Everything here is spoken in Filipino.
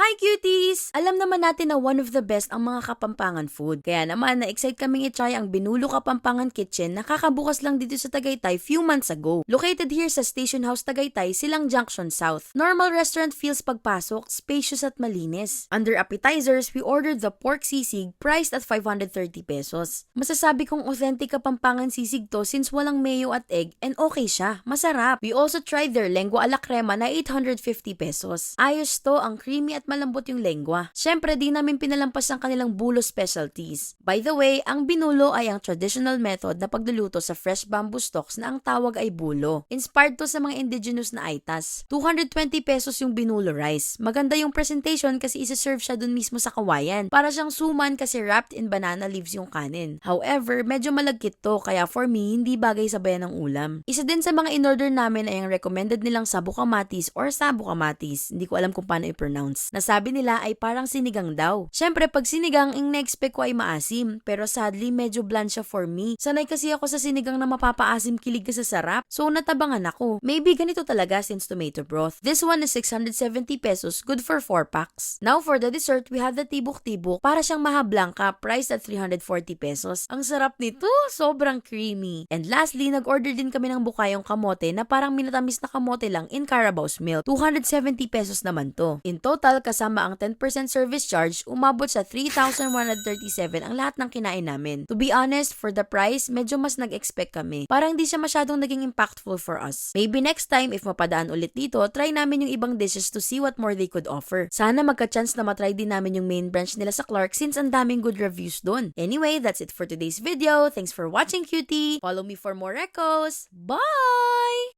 Hi cuties! Alam naman natin na one of the best ang mga Kapampangan food. Kaya naman na-excite kaming i-try ang Binulo Kapampangan Kitchen na kakabukas lang dito sa Tagaytay few months ago. Located here sa Station House Tagaytay, Silang Junction South. Normal restaurant feels pagpasok, spacious at malinis. Under appetizers, we ordered the pork sisig priced at 530 pesos. Masasabi kong authentic Kapampangan sisig to since walang mayo at egg and okay siya. Masarap. We also tried their lengua a la crema na 850 pesos. Ayos to, ang creamy at malambot yung lengua. Syempre, di namin pinalampas ang kanilang bulo specialties. By the way, ang binulo ay ang traditional method na pagluluto sa fresh bamboo stalks na ang tawag ay bulo. Inspired to sa mga indigenous na aitas. 220 pesos yung binulo rice. Maganda yung presentation kasi isa-serve siya dun mismo sa kawayan. Para siyang suman kasi wrapped in banana leaves yung kanin. However, medyo malagkit to kaya for me, hindi bagay sabayan ng ulam. Isa din sa mga in-order namin ay ang recommended nilang sabu kamatis or sabu kamatis. Hindi ko alam kung paano i-pronounce. Nasabi nila ay parang sinigang daw. Syempre, pag sinigang, ang na-expect ko ay maasim. Pero sadly, medyo bland siya for me. Sanay kasi ako sa sinigang na mapapaasim kilig ka sa sarap. So, natabangan ako. Maybe ganito talaga since tomato broth. This one is 670 pesos, good for 4 packs. Now, for the dessert, we have the tibuk-tibuk. Para siyang maha blanca, priced at 340 pesos. Ang sarap nito, sobrang creamy. And lastly, nag-order din kami ng bukayong kamote na parang minatamis na kamote lang in Carabao's milk. 270 pesos naman to. In total, kasama ang 10% service charge, umabot sa 3,137 ang lahat ng kinain namin. To be honest, for the price, medyo mas nag-expect kami. Parang hindi siya masyadong naging impactful for us. Maybe next time, if mapadaan ulit dito, try namin yung ibang dishes to see what more they could offer. Sana magka-chance na matry din namin yung main branch nila sa Clark since ang daming good reviews dun. Anyway, that's it for today's video. Thanks for watching, cutie! Follow me for more recos. Bye!